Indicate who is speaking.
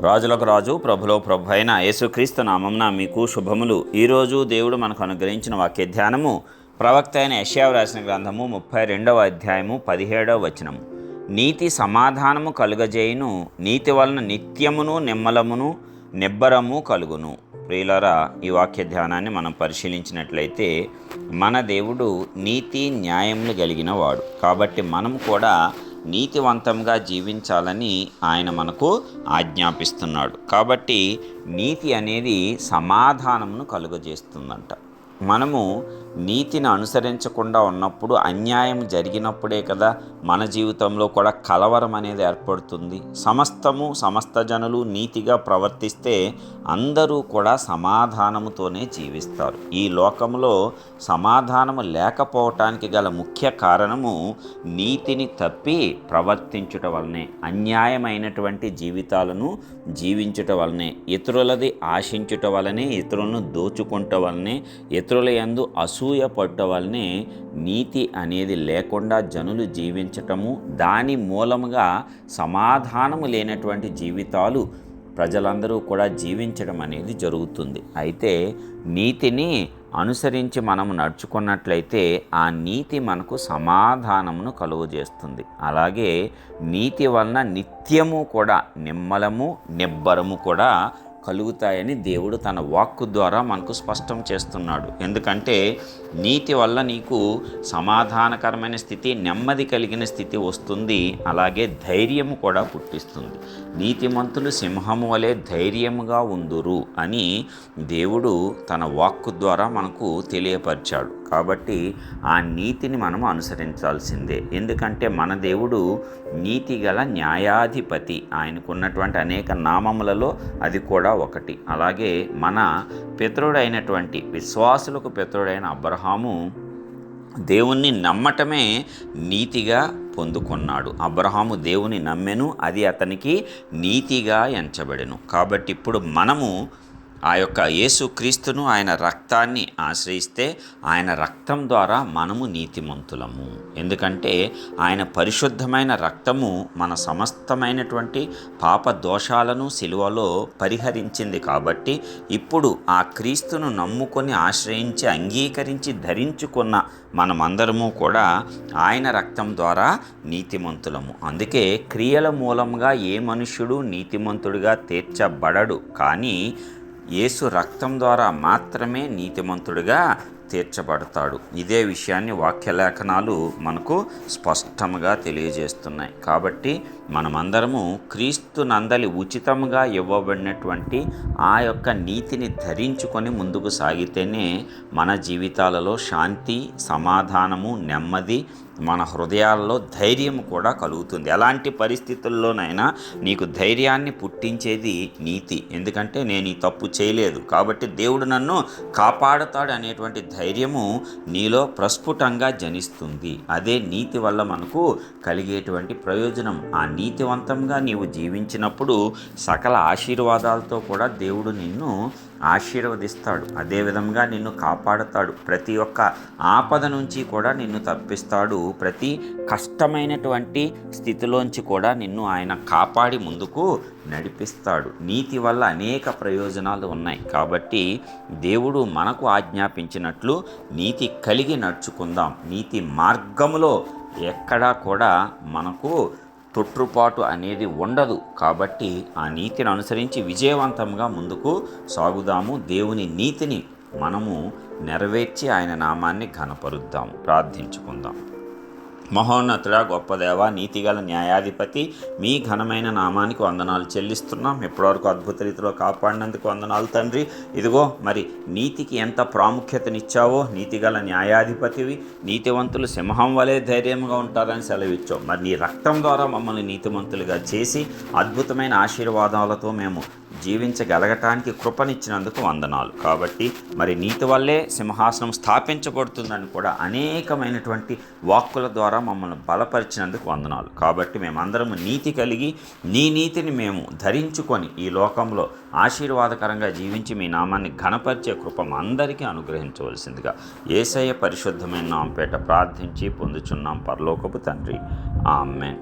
Speaker 1: రాజులకు రాజు ప్రభులో ప్రభు అయిన యేసుక్రీస్తు నామమున మీకు శుభములు. ఈరోజు దేవుడు మనకు అనుగ్రహించిన వాక్య ధ్యానము ప్రవక్త అయిన యెషయా రాసిన గ్రంథము 32వ అధ్యాయము 17వ వచనము. నీతి సమాధానము కలుగజేయును, నీతి వలన నిత్యమును నిమ్మలమును నిబ్బరము కలుగును. ప్రియులారా, ఈ వాక్య ధ్యానాన్ని మనం పరిశీలించినట్లయితే మన దేవుడు నీతి న్యాయములు కలిగిన వాడు. కాబట్టి మనం కూడా నీతివంతంగా జీవించాలని ఆయన మనకు ఆజ్ఞాపిస్తున్నాడు. కాబట్టి నీతి అనేది సమాధానమును కలుగజేస్తుందంట. మనము నీతిని అనుసరించకుండా ఉన్నప్పుడు, అన్యాయం జరిగినప్పుడే కదా మన జీవితంలో కూడా కలవరం అనేది ఏర్పడుతుంది. సమస్త జనులు నీతిగా ప్రవర్తిస్తే అందరూ కూడా సమాధానముతోనే జీవిస్తారు. ఈ లోకంలో సమాధానము లేకపోవటానికి గల ముఖ్య కారణము నీతిని తప్పి ప్రవర్తించుట వలనే, అన్యాయమైనటువంటి జీవితాలను జీవించుట వలనే, ఇతరులది ఆశించుట వలనే, ఇతరులను దోచుకుంట వలనే, ఇతరుల యందు అసూయ పడ్డ వల్లనే నీతి అనేది లేకుండా జనులు జీవించటము, దాని మూలముగా సమాధానము లేనటువంటి జీవితాలు ప్రజలందరూ కూడా జీవించడం అనేది జరుగుతుంది. అయితే నీతిని అనుసరించి మనము నడుచుకున్నట్లయితే ఆ నీతి మనకు సమాధానమును కలుగజేస్తుంది. అలాగే నీతి వలన నిత్యము కూడా నిమ్మలము నిబ్బరము కూడా కలుగుతాయని దేవుడు తన వాక్కు ద్వారా మనకు స్పష్టం చేస్తున్నాడు. ఎందుకంటే నీతి వల్ల నీకు సమాధానకరమైన స్థితి, నెమ్మది కలిగిన స్థితి వస్తుంది. అలాగే ధైర్యము కూడా పుట్టిస్తుంది. నీతిమంతులు సింహము వలె ధైర్యముగా ఉందురు అని దేవుడు తన వాక్కు ద్వారా మనకు తెలియపరిచాడు. కాబట్టి ఆ నీతిని మనం అనుసరించాల్సిందే. ఎందుకంటే మన దేవుడు నీతి గల న్యాయాధిపతి. ఆయనకున్నటువంటి అనేక నామములలో అది కూడా ఒకటి. అలాగే మన పితరుడైనటువంటి, విశ్వాసులకు పితరుడైన అబ్రహాము దేవుణ్ణి నమ్మటమే నీతిగా పొందుకున్నాడు. అబ్రహాము దేవుని నమ్మెను, అది అతనికి నీతిగా ఎంచబడెను. కాబట్టి ఇప్పుడు మనము ఆ యొక్క యేసుక్రీస్తును, ఆయన రక్తాన్ని ఆశ్రయిస్తే ఆయన రక్తం ద్వారా మనము నీతిమంతులము. ఎందుకంటే ఆయన పరిశుద్ధమైన రక్తము మన సమస్తమైనటువంటి పాప దోషాలను సిలువలో పరిహరించింది. కాబట్టి ఇప్పుడు ఆ క్రీస్తును నమ్ముకొని ఆశ్రయించి అంగీకరించి ధరించుకున్న మనమందరము కూడా ఆయన రక్తం ద్వారా నీతిమంతులము. అందుకే క్రియల మూలంగా ఏ మనుష్యుడు నీతిమంతుడిగా తీర్చబడడు, కానీ యేసు రక్తం ద్వారా మాత్రమే నీతిమంతుడిగా తీర్చబడతాడు. ఇదే విషయాన్ని వాక్యలేఖనాలు మనకు స్పష్టంగా తెలియజేస్తున్నాయి. కాబట్టి మనమందరము క్రీస్తు నందలి ఉచితంగా ఇవ్వబడినటువంటి ఆ యొక్క నీతిని ధరించుకొని ముందుకు సాగితేనే మన జీవితాలలో శాంతి, సమాధానము, నెమ్మది, మన హృదయాల్లో ధైర్యం కూడా కలుగుతుంది. ఎలాంటి పరిస్థితుల్లోనైనా నీకు ధైర్యాన్ని పుట్టించేది నీతి. ఎందుకంటే నేను ఈ తప్పు చేయలేదు కాబట్టి దేవుడు నన్ను కాపాడుతాడు అనేటువంటి ధైర్యము నీలో ప్రస్ఫుటంగా జనిస్తుంది. అదే నీతి వల్ల మనకు కలిగేటువంటి ప్రయోజనం. ఆ నీతివంతంగా నీవు జీవించినప్పుడు సకల ఆశీర్వాదాలతో కూడా దేవుడు నిన్ను ఆశీర్వదిస్తాడు. అదేవిధంగా నిన్ను కాపాడుతాడు. ప్రతి ఒక్క ఆపద నుంచి కూడా నిన్ను తప్పిస్తాడు. ప్రతి కష్టమైనటువంటి స్థితిలోంచి కూడా నిన్ను ఆయన కాపాడి ముందుకు నడిపిస్తాడు. నీతి వల్ల అనేక ప్రయోజనాలు ఉన్నాయి. కాబట్టి దేవుడు మనకు ఆజ్ఞాపించినట్లు నీతి కలిగి నడుచుకుందాం. నీతి మార్గములో ఎక్కడా కూడా మనకు తొట్టుపాటు అనేది ఉండదు. కాబట్టి ఆ నీతిని అనుసరించి విజయవంతంగా ముందుకు సాగుదాము. దేవుని నీతిని మనము నెరవేర్చి ఆయన నామాన్ని ఘనపరుద్దాం. ప్రార్థించుకుందాం. మహోన్నతుడా, గొప్ప దేవ, నీతిగల న్యాయాధిపతి, మీ ఘనమైన నామానికి వందనాలు చెల్లిస్తున్నాం. ఇప్పటివరకు అద్భుత రీతిలో కాపాడినందుకు వందనాలు తండ్రి. ఇదిగో మరి నీతికి ఎంత ప్రాముఖ్యతనిచ్చావో, నీతిగల న్యాయాధిపతివి, నీతివంతులు సింహం వలె ధైర్యంగా ఉంటారని సెలవిచ్చావు. మరి నీ రక్తం ద్వారా మమ్మల్ని నీతిమంతులుగా చేసి అద్భుతమైన ఆశీర్వాదాలతో మేము జీవించగలగటానికి కృపనిచ్చినందుకు వందనాలు. కాబట్టి మరి నీతి వల్లే సింహాసనం స్థాపించబడుతుందని కూడా అనేకమైనటువంటి వాక్కుల ద్వారా మమ్మల్ని బలపరిచినందుకు వందనాలు. కాబట్టి మేమందరం నీతి కలిగి నీ నీతిని మేము ధరించుకొని ఈ లోకంలో ఆశీర్వాదకరంగా జీవించి మీ నామాన్ని ఘనపరిచే కృప అందరికీ అనుగ్రహించవలసిందిగా యేసయ్య పరిశుద్ధమైన నామపేట ప్రార్థించి పొందుచున్నాం పరలోకపు తండ్రి. ఆమేన్.